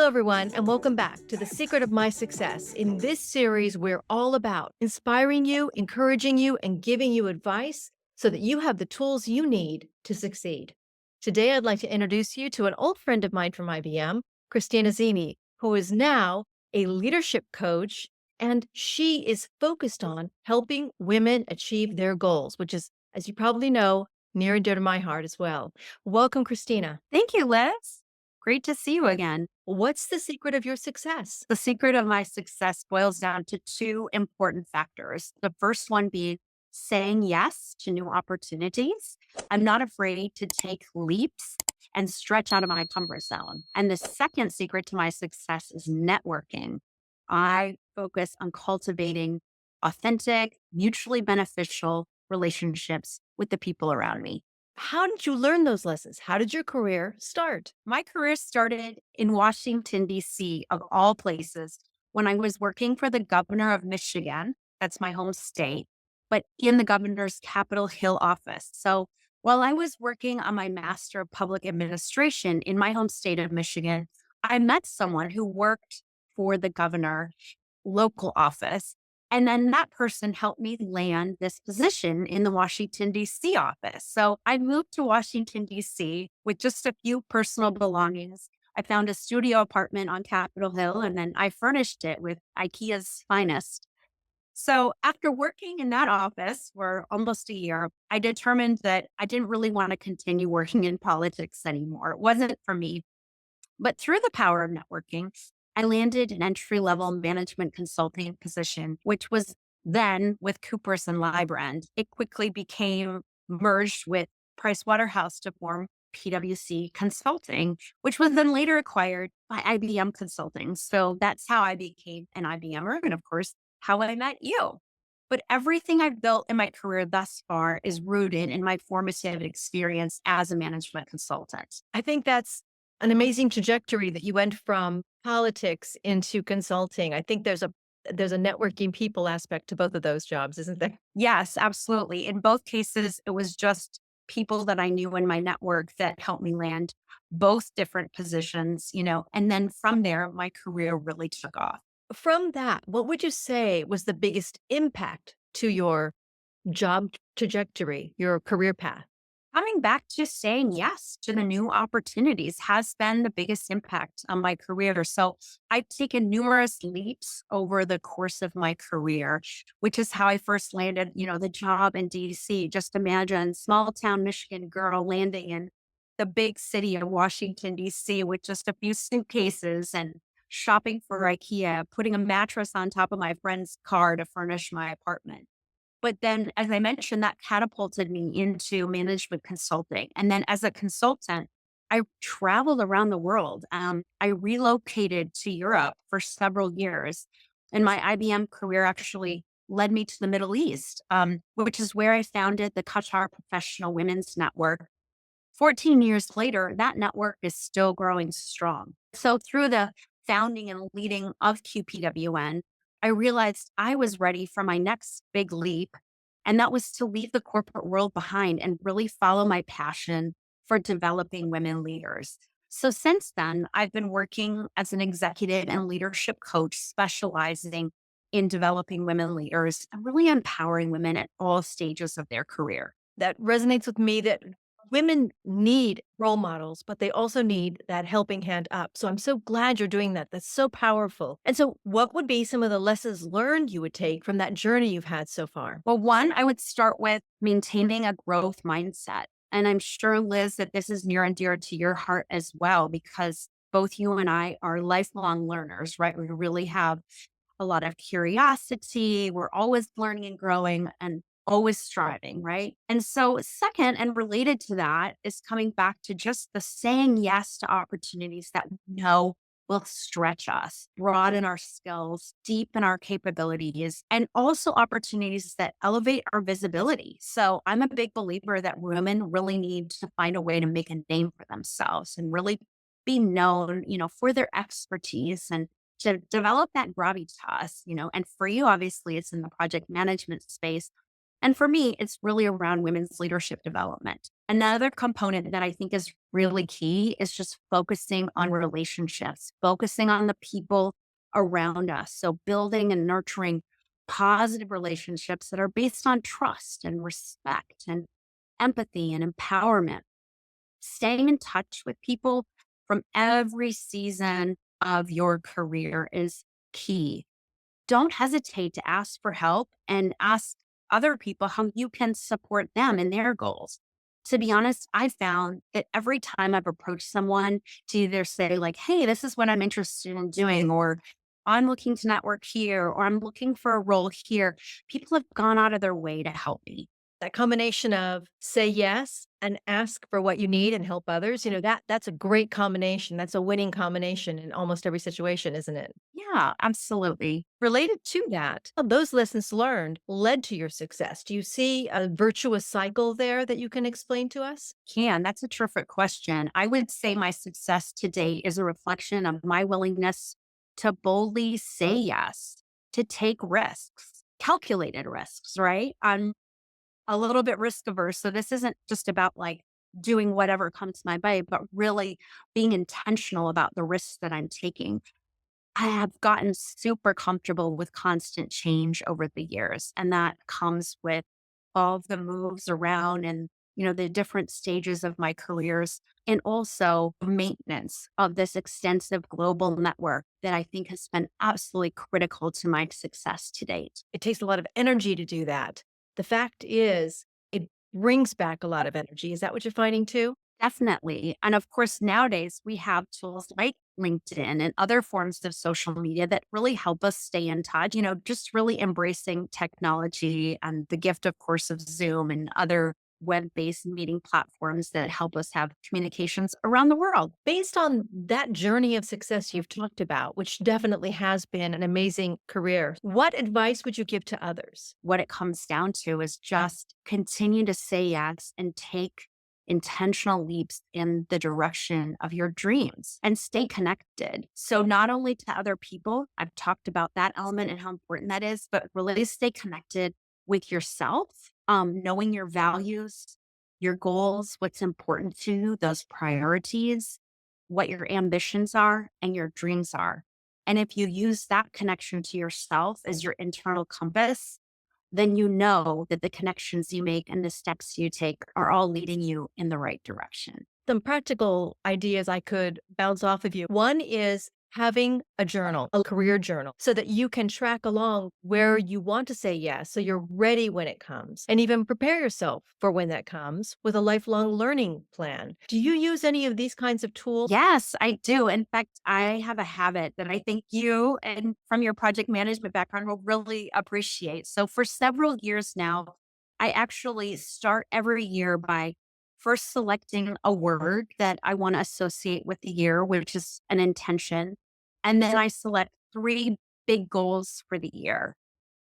Hello, everyone, and welcome back to The Secret of My Success. In this series, we're all about inspiring you, encouraging you, and giving you advice so that you have the tools you need to succeed. Today, I'd like to introduce you to an old friend of mine from IBM, Christina, who is now a leadership coach, and she is focused on helping women achieve their goals, which is, as you probably know, near and dear to my heart as well. Welcome, Christina. Thank you, Liz. Great to see you again. What's the secret of your success? The secret of my success boils down to two important factors. The first one being saying yes to new opportunities. I'm not afraid to take leaps and stretch out of my comfort zone. And the second secret to my success is networking. I focus on cultivating authentic, mutually beneficial relationships with the people around me. How did you learn those lessons? How did your career start? My career started in Washington, D.C., of all places, when I was working for the governor of Michigan. That's my home state, but in the governor's Capitol Hill office. So while I was working on my Master of Public Administration in my home state of Michigan, I met someone who worked for the governor local office. And then that person helped me land this position in the Washington, D.C. office. So I moved to Washington, D.C. with just a few personal belongings. I found a studio apartment on Capitol Hill, and then I furnished it with IKEA's finest. So after working in that office for almost a year, I determined that I didn't really want to continue working in politics anymore. It wasn't for me. But through the power of networking, I landed an entry-level management consulting position, which was then with Coopers and Lybrand. It quickly became merged with Pricewaterhouse to form PwC Consulting, which was then later acquired by IBM Consulting. So that's how I became an IBMer, and of course, how I met you. But everything I've built in my career thus far is rooted in my formative experience as a management consultant. I think that's an amazing trajectory that you went from politics into consulting. I think there's a networking people aspect to both of those jobs, isn't there? Yes, absolutely. In both cases, it was just people that I knew in my network that helped me land both different positions, and then from there, my career really took off. From that, what would you say was the biggest impact to your job trajectory, your career path? Coming back to saying yes to the new opportunities has been the biggest impact on my career. So I've taken numerous leaps over the course of my career, which is how I first landed, the job in DC. Just imagine small town Michigan girl landing in the big city of Washington, DC with just a few suitcases and shopping for IKEA, putting a mattress on top of my friend's car to furnish my apartment. But then, as I mentioned, that catapulted me into management consulting. And then as a consultant, I traveled around the world. I relocated to Europe for several years. And my IBM career actually led me to the Middle East, which is where I founded the Qatar Professional Women's Network. 14 years later, that network is still growing strong. So through the founding and leading of QPWN, I realized I was ready for my next big leap. And that was to leave the corporate world behind and really follow my passion for developing women leaders. So since then, I've been working as an executive and leadership coach, specializing in developing women leaders and really empowering women at all stages of their career. That resonates with me that women need role models, but they also need that helping hand up. So I'm so glad you're doing that. That's so powerful. And so what would be some of the lessons learned you would take from that journey you've had so far? Well, one, I would start with maintaining a growth mindset. And I'm sure, Liz, that this is near and dear to your heart as well, because both you and I are lifelong learners, right? We really have a lot of curiosity. We're always learning and growing and always striving, right? And so, second, and related to that, is coming back to just the saying yes to opportunities that we know will stretch us, broaden our skills, deepen our capabilities, and also opportunities that elevate our visibility. So, I'm a big believer that women really need to find a way to make a name for themselves and really be known, for their expertise and to develop that gravitas, and for you, obviously, it's in the project management space. And for me, it's really around women's leadership development. Another component that I think is really key is just focusing on relationships, focusing on the people around us. So, building and nurturing positive relationships that are based on trust and respect and empathy and empowerment. Staying in touch with people from every season of your career is key. Don't hesitate to ask for help and ask other people how you can support them in their goals. To be honest, I found that every time I've approached someone to either say, like, hey, this is what I'm interested in doing, or I'm looking to network here, or I'm looking for a role here, people have gone out of their way to help me. That combination of say yes and ask for what you need and help others, that's a great combination. That's a winning combination in almost every situation, isn't it? Yeah, absolutely. Related to that, those lessons learned led to your success. Do you see a virtuous cycle there that you can explain to us? That's a terrific question. I would say my success to date is a reflection of my willingness to boldly say yes, to take risks, calculated risks, right? I'm a little bit risk averse. So this isn't just about like doing whatever comes my way, but really being intentional about the risks that I'm taking. I have gotten super comfortable with constant change over the years, and that comes with all of the moves around and, the different stages of my careers, and also maintenance of this extensive global network that I think has been absolutely critical to my success to date. It takes a lot of energy to do that. The fact is, it brings back a lot of energy. Is that what you're finding too? Definitely. And of course, nowadays we have tools like LinkedIn and other forms of social media that really help us stay in touch, just really embracing technology and the gift, of course, of Zoom and other web based meeting platforms that help us have communications around the world. Based on that journey of success you've talked about, which definitely has been an amazing career, what advice would you give to others? What it comes down to is just continue to say yes and take intentional leaps in the direction of your dreams and stay connected. So, not only to other people, I've talked about that element and how important that is, but really stay connected with yourself, knowing your values, your goals, what's important to you, those priorities, what your ambitions are, and your dreams are. And if you use that connection to yourself as your internal compass, then you know that the connections you make and the steps you take are all leading you in the right direction. Some practical ideas I could bounce off of you. One is having a journal, a career journal, so that you can track along where you want to say yes. So you're ready when it comes and even prepare yourself for when that comes with a lifelong learning plan. Do you use any of these kinds of tools? Yes, I do. In fact, I have a habit that I think you and from your project management background will really appreciate. So, for several years now, I actually start every year by first selecting a word that I want to associate with the year, which is an intention. And then I select three big goals for the year.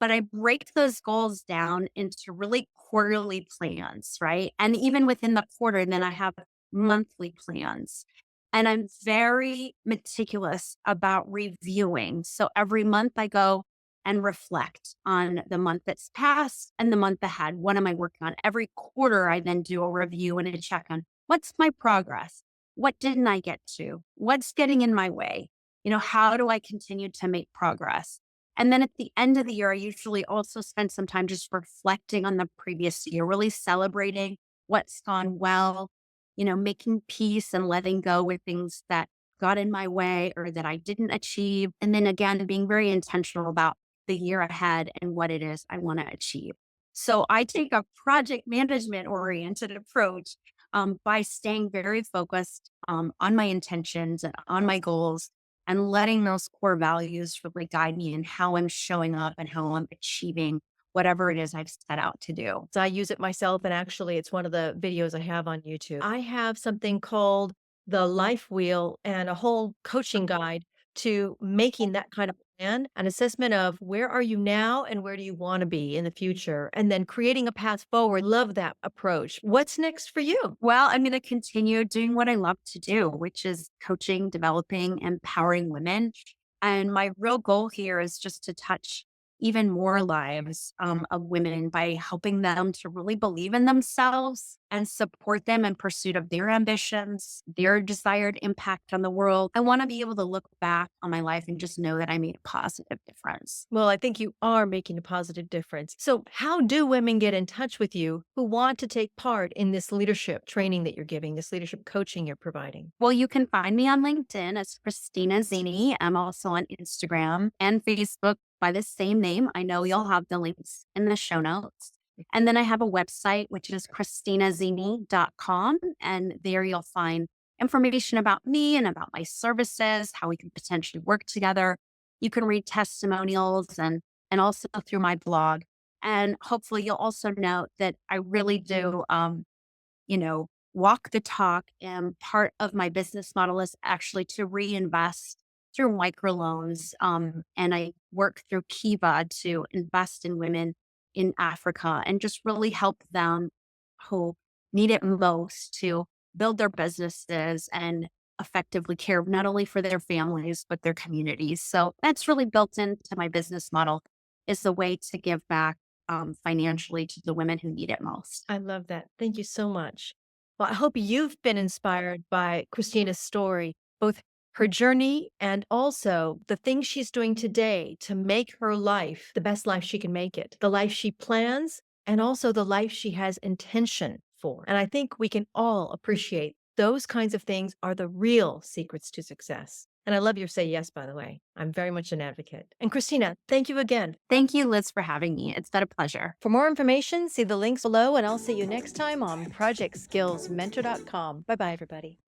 But I break those goals down into really quarterly plans, right? And even within the quarter, then I have monthly plans. And I'm very meticulous about reviewing. So every month I go and reflect on the month that's passed and the month ahead. What am I working on? Every quarter, I then do a review and a check on what's my progress? What didn't I get to? What's getting in my way? How do I continue to make progress? And then at the end of the year, I usually also spend some time just reflecting on the previous year, really celebrating what's gone well, making peace and letting go with things that got in my way or that I didn't achieve. And then again, being very intentional about the year ahead and what it is I want to achieve. So I take a project management oriented approach by staying very focused on my intentions and on my goals and letting those core values really guide me in how I'm showing up and how I'm achieving whatever it is I've set out to do. So I use it myself, and actually, it's one of the videos I have on YouTube. I have something called the Life Wheel and a whole coaching guide to making that kind of plan, an assessment of where are you now and where do you want to be in the future, and then creating a path forward. Love that approach. What's next for you? Well, I'm going to continue doing what I love to do, which is coaching, developing, empowering women. And my real goal here is just to touch even more lives of women by helping them to really believe in themselves and support them in pursuit of their ambitions, their desired impact on the world. I want to be able to look back on my life and just know that I made a positive difference. Well, I think you are making a positive difference. So, how do women get in touch with you who want to take part in this leadership training that you're giving, this leadership coaching you're providing? Well, you can find me on LinkedIn as Christina Zini. I'm also on Instagram and Facebook by the same name. I know you'll have the links in the show notes. And then I have a website, which is christinazini.com. And there you'll find information about me and about my services, how we can potentially work together. You can read testimonials and also through my blog. And hopefully you'll also note that I really do walk the talk. And part of my business model is actually to reinvest through microloans. And I work through Kiva to invest in women in Africa and just really help them who need it most to build their businesses and effectively care not only for their families, but their communities. So that's really built into my business model is the way to give back financially to the women who need it most. I love that. Thank you so much. Well, I hope you've been inspired by Christina's story, both her journey and also the things she's doing today to make her life the best life she can make it, the life she plans, and also the life she has intention for. And I think we can all appreciate those kinds of things are the real secrets to success. And I love your say yes, by the way. I'm very much an advocate. And Christina, thank you again. Thank you, Liz, for having me. It's been a pleasure. For more information, see the links below, and I'll see you next time on ProjectSkillsMentor.com. Bye bye, everybody.